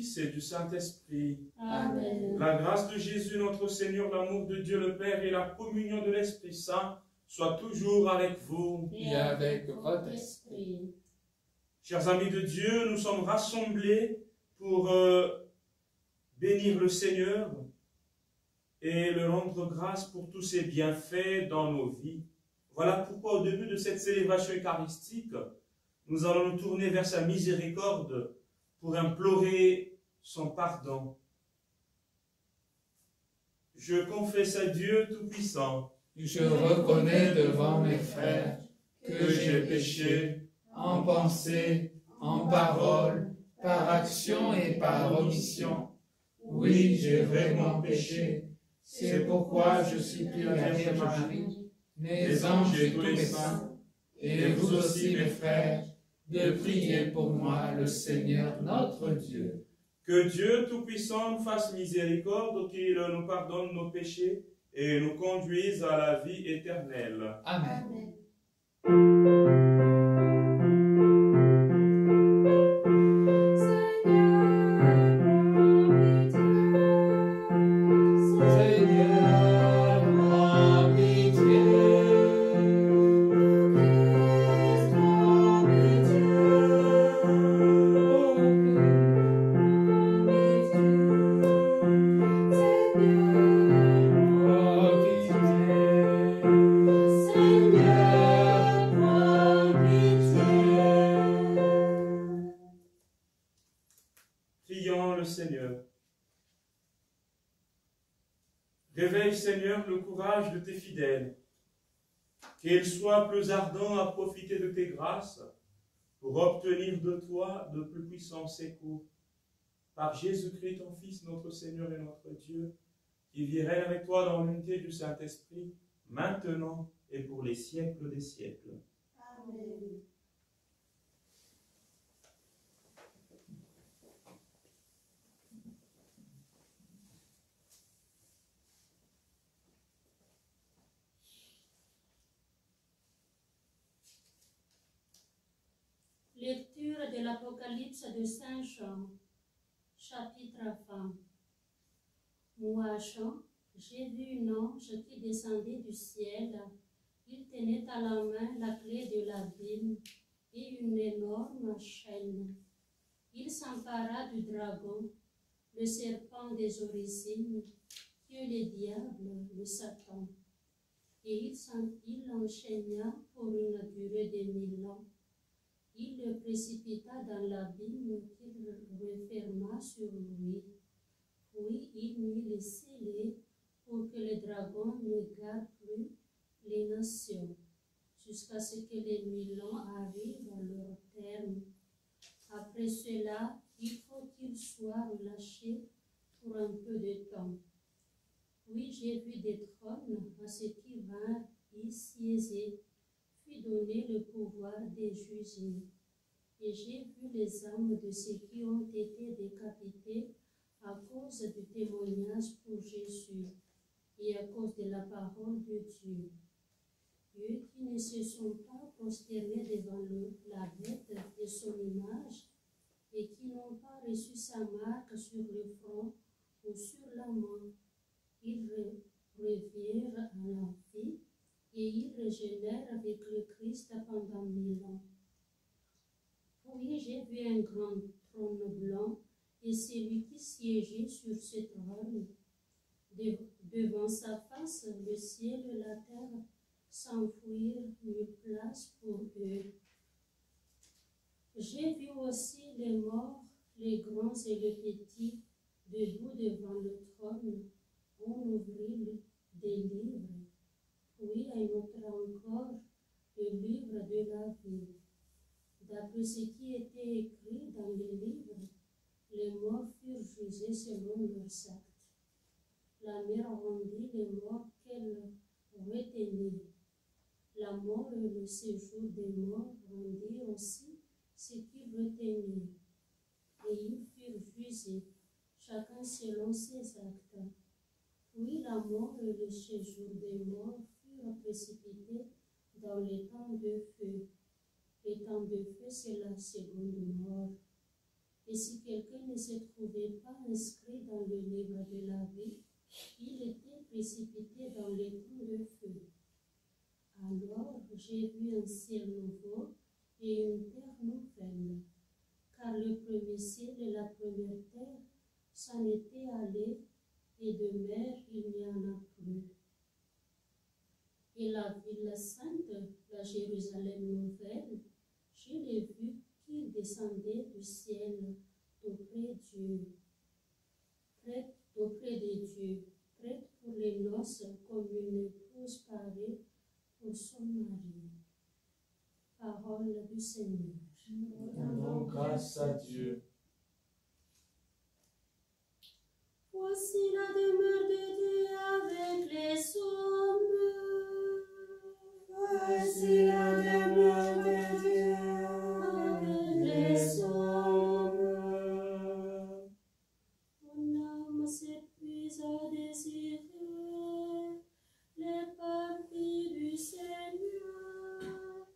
Fils et du Saint-Esprit. Amen. La grâce de Jésus notre Seigneur, l'amour de Dieu le Père et la communion de l'Esprit Saint soient toujours avec vous. Et avec votre esprit. Chers amis de Dieu, nous sommes rassemblés pour bénir le Seigneur et le rendre grâce pour tous ses bienfaits dans nos vies. Voilà pourquoi au début de cette célébration eucharistique, nous allons nous tourner vers sa miséricorde pour implorer son pardon. Je confesse à Dieu Tout-Puissant. Je reconnais devant mes frères que j'ai péché en pensée, en parole, par action et par omission. Oui, j'ai vraiment péché. C'est pourquoi je supplie la Vierge Marie, mes anges et tous les saints, et vous aussi mes frères, de prier pour moi le Seigneur notre Dieu. Que Dieu Tout-Puissant nous fasse miséricorde, qu'il nous pardonne nos péchés et nous conduise à la vie éternelle. Amen. Prions le Seigneur. Réveille, Seigneur, le courage de tes fidèles, qu'ils soient plus ardents à profiter de tes grâces pour obtenir de toi de plus puissants secours. Par Jésus-Christ, ton Fils, notre Seigneur et notre Dieu, qui vit et règne avec toi dans l'unité du Saint-Esprit, maintenant et pour les siècles des siècles. Amen. Lecture de l'Apocalypse de Saint Jean, chapitre 20. Moi, Jean, j'ai vu un ange qui descendait du ciel. Il tenait à la main la clé de l'abîme et une énorme chaîne. Il s'empara du dragon, le serpent des origines, qui est le diable, le Satan. Et il l'enchaîna pour une durée de 1000 ans. Il le précipita dans l'abîme qu'il referma sur lui. Puis il mit les scellés pour que le dragon ne garde plus les nations, jusqu'à ce que les 1000 ans arrivent à leur terme. Après cela, il faut qu'il soit relâché pour un peu de temps. Puis j'ai vu des trônes à ceux qui vinrent y siéger, fut donné le pouvoir de juger. Et j'ai vu les âmes de ceux qui ont été décapités à cause du témoignage pour Jésus et à cause de la parole de Dieu. Eux qui ne se sont pas prosternés devant la bête et son image, et qui n'ont pas reçu sa marque sur le front ou sur la main, ils revirent à la vie et ils régénèrent avec le Christ pendant 1000 ans. Puis j'ai vu un grand trône blanc et celui qui siégeait sur ce trône. Devant sa face, le ciel et la terre s'enfuirent, nulle place pour eux. J'ai vu aussi les morts, les grands et les petits, debout devant le trône. On ouvrit des livres. Puis un autre encore, le livre de la vie. D'après ce qui était écrit dans les livres, les morts furent jugés selon leurs actes. La mer rendit les morts qu'elle retenait. La mort et le séjour des morts rendirent aussi ce qu'ils retenaient. Et ils furent jugés, chacun selon ses actes. Puis la mort et le séjour des morts furent précipités dans les temps de feu. Les temps de feu, c'est la seconde mort. Et si quelqu'un ne se trouvait pas inscrit dans le livre de la vie, il était précipité dans l'étang de feu. Alors j'ai vu un ciel nouveau et une terre nouvelle, car le premier ciel et la première terre s'en étaient allés, et de mer il n'y en a plus. Et la ville sainte, la Jérusalem nouvelle, je l'ai vue qui descendait du ciel auprès de Dieu, prête pour les noces comme une épouse parée pour son mari. Parole du Seigneur. Rendons grâce à Dieu. Voici la demeure de Dieu avec les hommes. Voici la demeure de Dieu avec les hommes. Mon âme s'épuise à désirer les parties du Seigneur.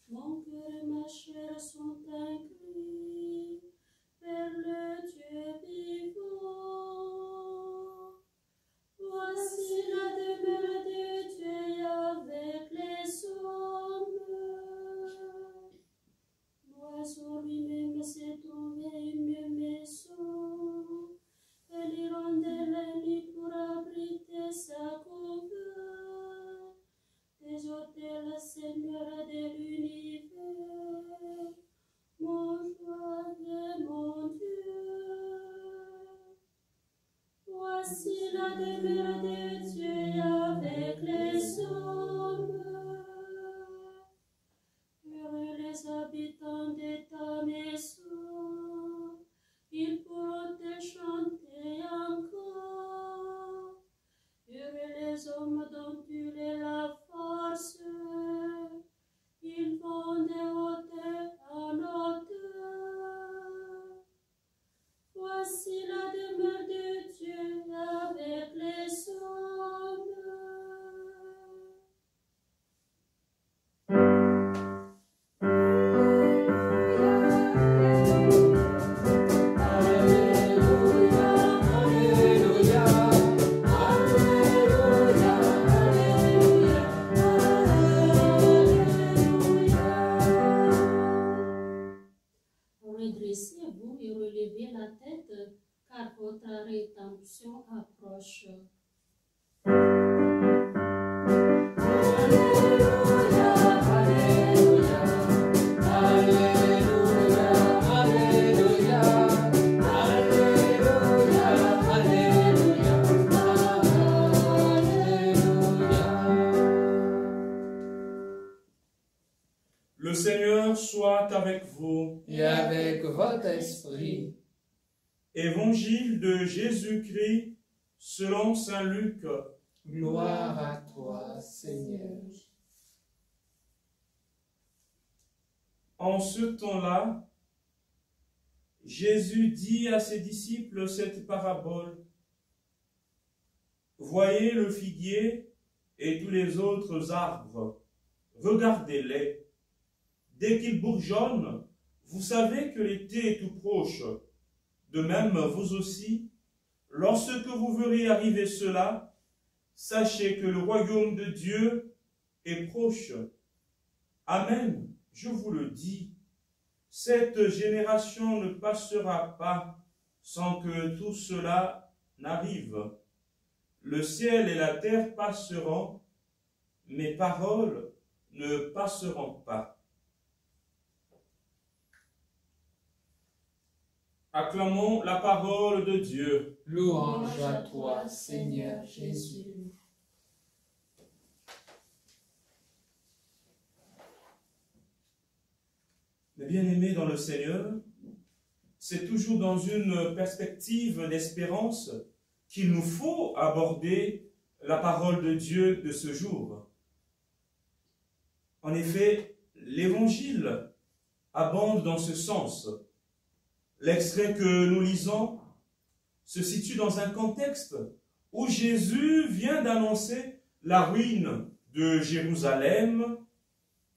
Mon cœur et ma chair sont inclus vers le Dieu vivant. Voici la demeure de Dieu avec les hommes. L'oiseau lui-même s'est trouvé une maison, et l'hirondelle lit pour abriter sa couverte. Des hôtels, Seigneur de l'univers, mon joie et mon Dieu. Voici la demeure de Dieu avec les hommes. Heureux les habitants de ta maison, ils pourront te chanter encore. Heureux les hommes dont tu es la force, ils vont de hauteur en hauteur. Voici la demeure de Dieu avec les hommes. Redressez-vous et relevez la tête, car votre rédemption approche. Le Seigneur soit avec vous. Et avec votre esprit. Évangile de Jésus-Christ selon saint Luc. Gloire à toi, Seigneur. En ce temps-là, Jésus dit à ses disciples cette parabole. Voyez le figuier et tous les autres arbres. Regardez-les. Dès qu'ils bourgeonnent, vous savez que l'été est tout proche. De même, vous aussi, lorsque vous verrez arriver cela, sachez que le royaume de Dieu est proche. Amen, je vous le dis, cette génération ne passera pas sans que tout cela n'arrive. Le ciel et la terre passeront, mes paroles ne passeront pas. Acclamons la parole de Dieu. Louange à toi, Seigneur Jésus. Mes bien-aimés dans le Seigneur, c'est toujours dans une perspective d'espérance qu'il nous faut aborder la parole de Dieu de ce jour. En effet, l'Évangile abonde dans ce sens. L'extrait que nous lisons se situe dans un contexte où Jésus vient d'annoncer la ruine de Jérusalem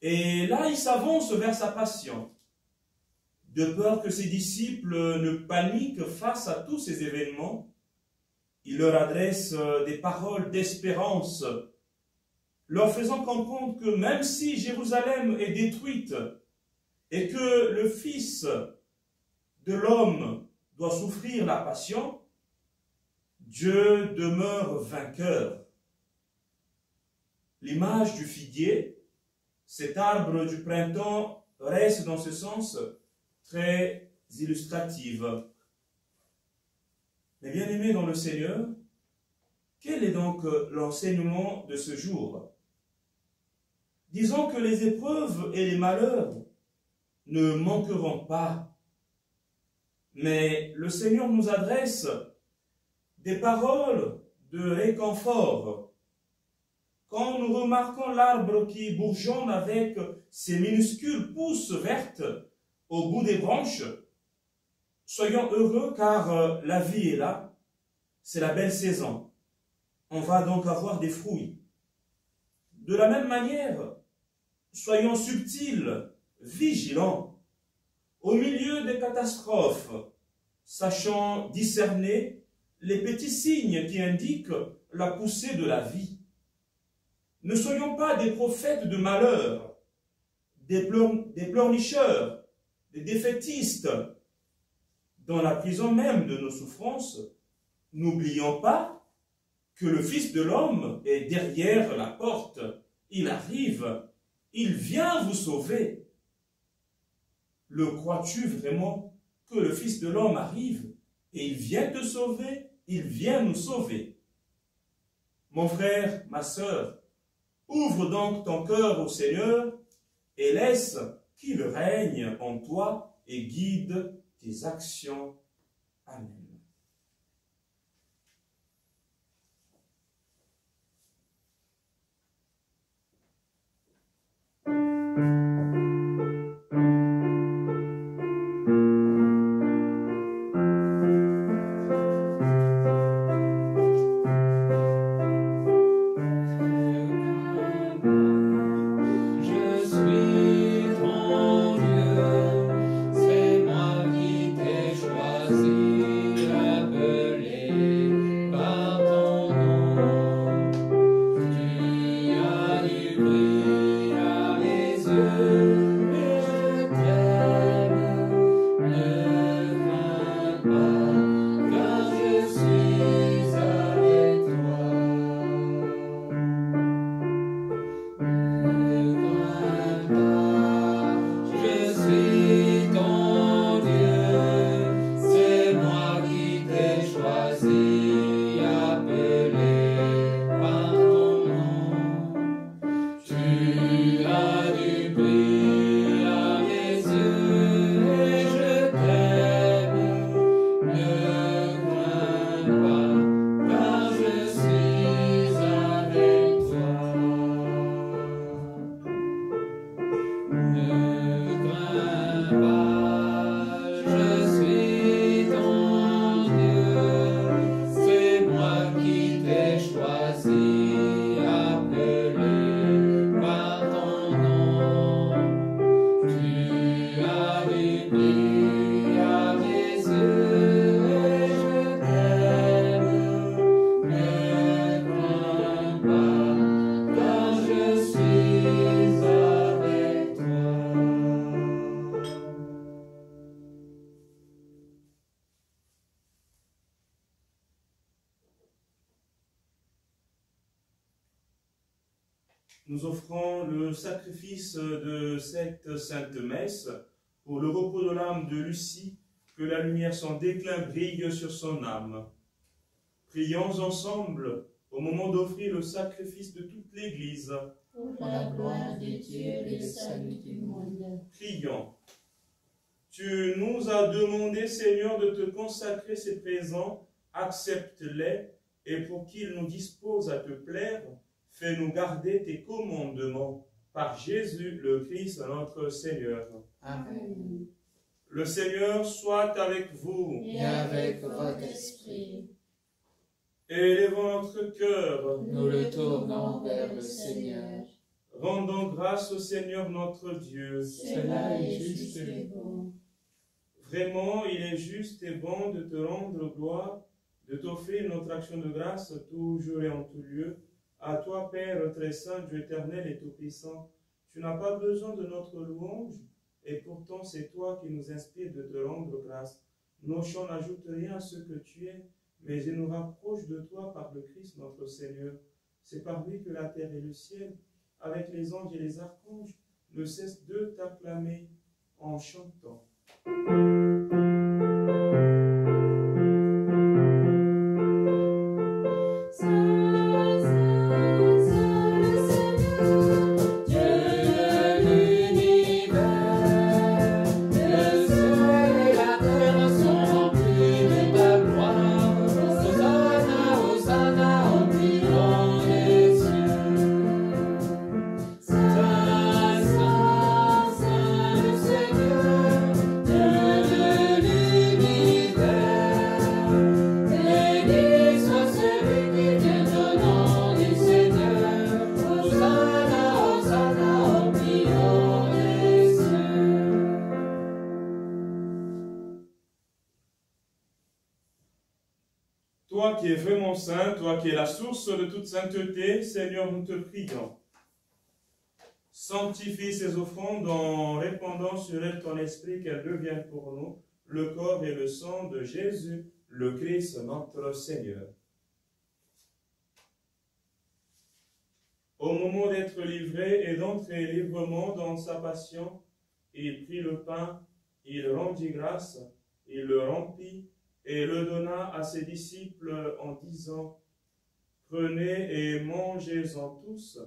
et là il s'avance vers sa passion. de peur que ses disciples ne paniquent face à tous ces événements, il leur adresse des paroles d'espérance, leur faisant comprendre que même si Jérusalem est détruite et que le Fils de l'homme doit souffrir la passion, Dieu demeure vainqueur. L'image du figuier, cet arbre du printemps, reste dans ce sens très illustrative. Mais bien aimés dans le Seigneur, quel est donc l'enseignement de ce jour? Disons que les épreuves et les malheurs ne manqueront pas, mais le Seigneur nous adresse des paroles de réconfort. Quand nous remarquons l'arbre qui bourgeonne avec ses minuscules pousses vertes au bout des branches, soyons heureux car la vie est là, c'est la belle saison. On va donc avoir des fruits. De la même manière, soyons subtils, vigilants. Au milieu des catastrophes, sachant discerner les petits signes qui indiquent la poussée de la vie. Ne soyons pas des prophètes de malheur, des pleurnicheurs, des défaitistes. Dans la prison même de nos souffrances, n'oublions pas que le Fils de l'homme est derrière la porte. Il arrive, il vient vous sauver. Le crois-tu vraiment que le Fils de l'homme arrive et il vient te sauver, il vient nous sauver? Mon frère, ma sœur, ouvre donc ton cœur au Seigneur et laisse qu'il règne en toi et guide tes actions. Amen. Nous offrons le sacrifice de cette sainte messe pour le repos de l'âme de Lucie, que la lumière sans déclin brille sur son âme. Prions ensemble au moment d'offrir le sacrifice de toute l'Église. Pour la gloire de Dieu et le salut du monde. Prions. Tu nous as demandé, Seigneur, de te consacrer ces présents, accepte-les, et pour qu'ils nous disposent à te plaire, fais-nous garder tes commandements. Par Jésus, le Christ, notre Seigneur. Amen. Le Seigneur soit avec vous. Et avec votre esprit. Élevons notre cœur. Nous le tournons vers le Seigneur. Rendons grâce au Seigneur notre Dieu. Cela est juste et bon. Vraiment, il est juste et bon de te rendre gloire, de t'offrir notre action de grâce toujours et en tout lieu. À toi, Père très saint, Dieu éternel et tout-puissant, tu n'as pas besoin de notre louange, et pourtant c'est toi qui nous inspires de te rendre grâce. Nos chants n'ajoutent rien à ce que tu es, mais ils nous rapprochent de toi par le Christ notre Seigneur. C'est par lui que la terre et le ciel, avec les anges et les archanges, ne cessent de t'acclamer en chantant. Toi qui es vraiment saint, toi qui es la source de toute sainteté, Seigneur, nous te prions. Sanctifie ces offrandes en répandant sur elles ton esprit, qu'elles deviennent pour nous le corps et le sang de Jésus, le Christ, notre Seigneur. Au moment d'être livré et d'entrer librement dans sa passion, il prit le pain, il rendit grâce, il le rompit, et le donna à ses disciples en disant, « Prenez et mangez-en tous,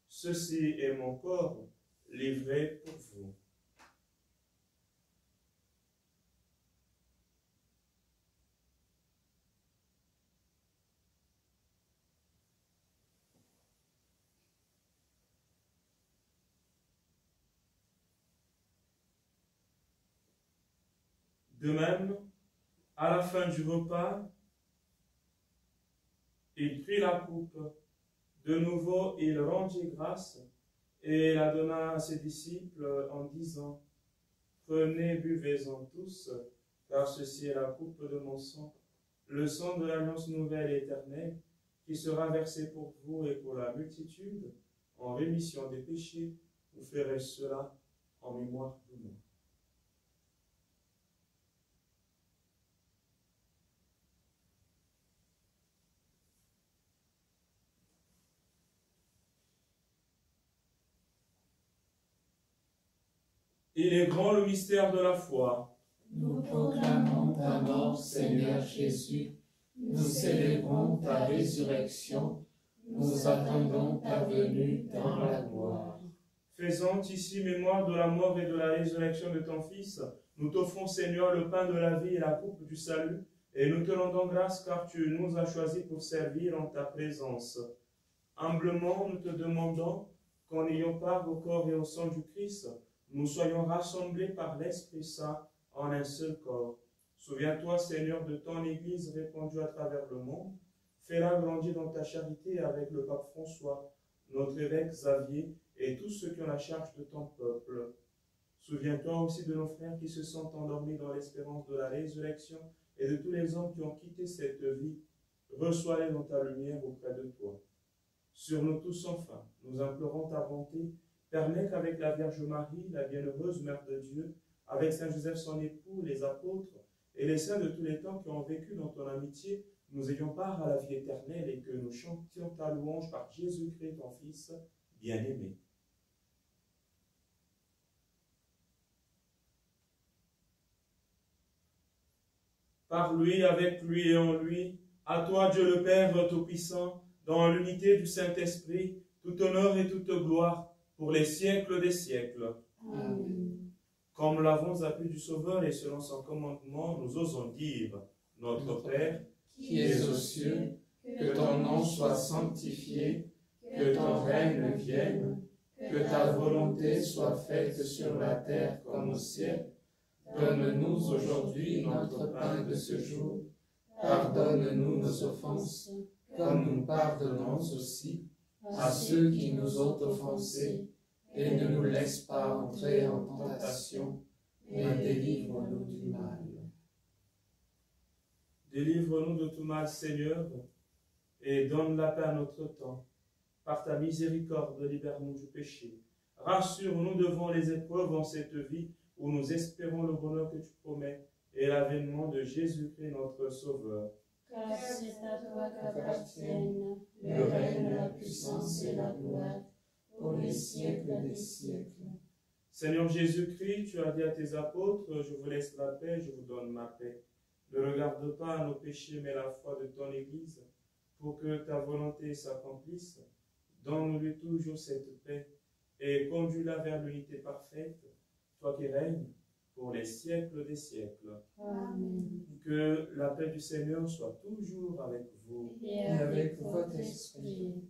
ceci est mon corps livré pour vous. » De même, à la fin du repas, il prit la coupe. De nouveau, il rendit grâce et la donna à ses disciples en disant, « Prenez, buvez-en tous, car ceci est la coupe de mon sang, le sang de l'alliance nouvelle et éternelle, qui sera versé pour vous et pour la multitude, en rémission des péchés. Vous ferez cela en mémoire de moi. » Il est grand le mystère de la foi. Nous proclamons ta mort, Seigneur Jésus. Nous célébrons ta résurrection. Nous attendons ta venue dans la gloire. Faisant ici mémoire de la mort et de la résurrection de ton Fils, nous t'offrons, Seigneur, le pain de la vie et la coupe du salut, et nous te rendons grâce car tu nous as choisis pour servir en ta présence. Humblement, nous te demandons qu'en ayant part au corps et au sang du Christ, nous soyons rassemblés par l'Esprit Saint en un seul corps. Souviens-toi, Seigneur, de ton Église répandue à travers le monde. Fais-la grandir dans ta charité avec le pape François, notre évêque Xavier et tous ceux qui ont la charge de ton peuple. Souviens-toi aussi de nos frères qui se sont endormis dans l'espérance de la résurrection et de tous les hommes qui ont quitté cette vie. Reçois-les dans ta lumière auprès de toi. Sur nous tous enfin, nous implorons ta bonté. Permets qu'avec la Vierge Marie, la bienheureuse Mère de Dieu, avec Saint Joseph son époux, les apôtres et les saints de tous les temps qui ont vécu dans ton amitié, nous ayons part à la vie éternelle et que nous chantions ta louange par Jésus-Christ, ton Fils bien-aimé. Par lui, avec lui et en lui, à toi Dieu le Père Tout-Puissant, dans l'unité du Saint-Esprit, tout honneur et toute gloire, pour les siècles des siècles. Amen. Comme l'avons appris du Sauveur et selon son commandement, nous osons dire, notre Père, qui es aux cieux, que ton nom soit sanctifié, que ton règne vienne, que ta volonté soit faite sur la terre comme au ciel. Donne-nous aujourd'hui notre pain de ce jour. Pardonne-nous nos offenses, comme nous pardonnons aussi à ceux qui nous ont offensés, et ne nous laisse pas entrer en tentation, et délivre-nous du mal. Délivre-nous de tout mal, Seigneur, et donne la paix à notre temps. Par ta miséricorde, libère-nous du péché. Rassure-nous devant les épreuves en cette vie où nous espérons le bonheur que tu promets et l'avènement de Jésus-Christ, notre Sauveur. Car c'est à toi qu'appartiennent le règne, la puissance et la gloire, pour les siècles des siècles. Seigneur Jésus-Christ, tu as dit à tes apôtres, je vous laisse la paix, je vous donne ma paix. Ne regarde pas à nos péchés, mais la foi de ton Église, pour que ta volonté s'accomplisse. Donne-lui toujours cette paix et conduis-la vers l'unité parfaite, toi qui règnes pour les siècles des siècles. Amen. Que la paix du Seigneur soit toujours avec vous. Et avec votre esprit.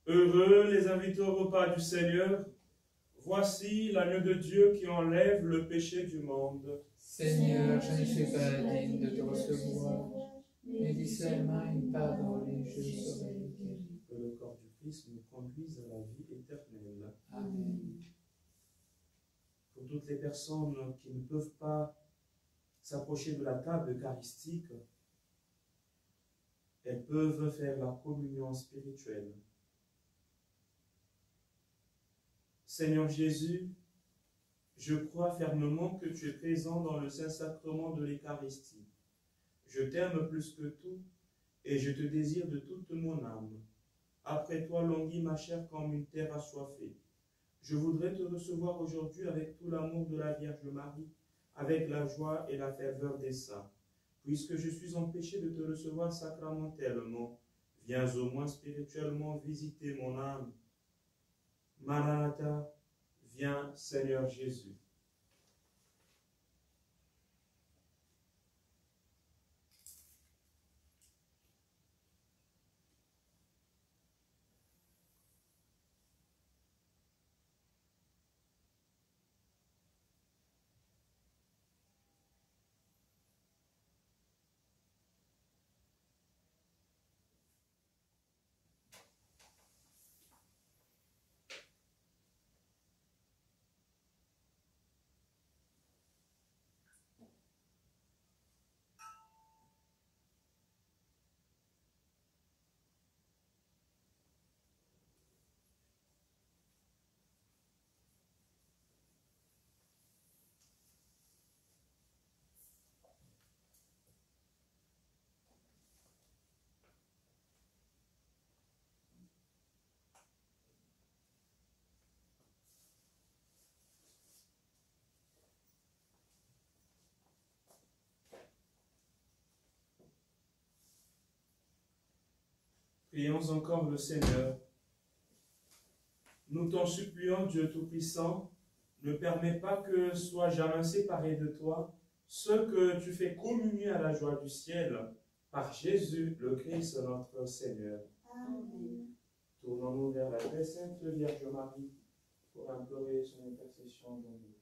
Heureux les invités au repas du Seigneur. Voici l'agneau de Dieu qui enlève le péché du monde. Seigneur, je ne suis pas digne de te recevoir, mais dis seulement une parole et je serai guéri. Que le corps du Christ nous conduise à la vie éternelle. Amen. Pour toutes les personnes qui ne peuvent pas s'approcher de la table eucharistique, elles peuvent faire la communion spirituelle. Seigneur Jésus, je crois fermement que tu es présent dans le Saint-Sacrement de l'Eucharistie. Je t'aime plus que tout et je te désire de toute mon âme. Après toi languit ma chair comme une terre assoiffée. Je voudrais te recevoir aujourd'hui avec tout l'amour de la Vierge Marie, avec la joie et la ferveur des saints. Puisque je suis empêché de te recevoir sacramentellement, viens au moins spirituellement visiter mon âme. Maranatha, viens Seigneur Jésus. Prions encore le Seigneur. Nous t'en supplions, Dieu Tout-Puissant, ne permets pas que soient jamais séparés de toi ceux que tu fais communier à la joie du ciel par Jésus, le Christ, notre Seigneur. Amen. Tournons-nous vers la très sainte Vierge Marie pour implorer son intercession dans nos vies.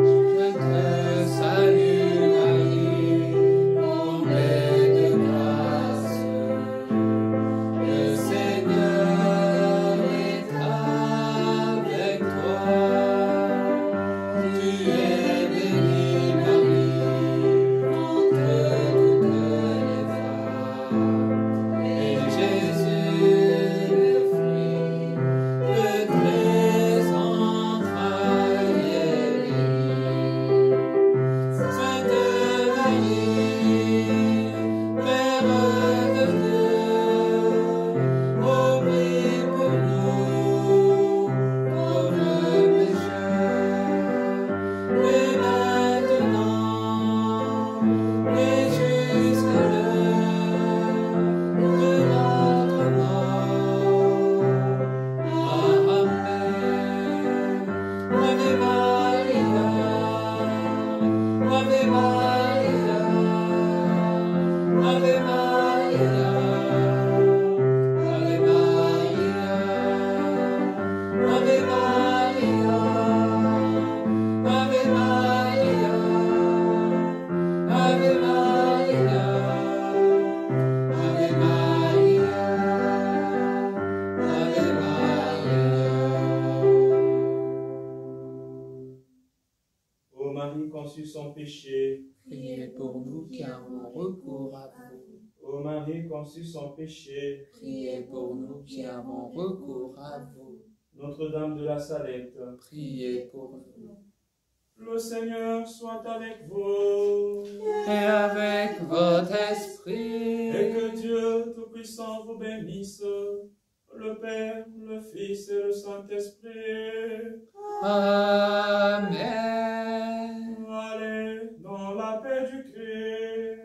Je te salue Marie, comblée de grâce. Ave Maria, Ave Maria, Ave Maria, Ave Maria, Ave Maria, Ave Maria, Ave Maria. Ô Marie conçue sans péché, Priez pour nous qui avons recours à vous. ô Marie conçue sans péché, Priez pour nous qui avons recours à vous. Notre-Dame de la Salette, Priez pour nous. le Seigneur soit avec vous, Et avec votre esprit, et que Dieu Tout-Puissant vous bénisse, le Père, le Fils et le Saint-Esprit. Amen. Allez dans la paix du Christ.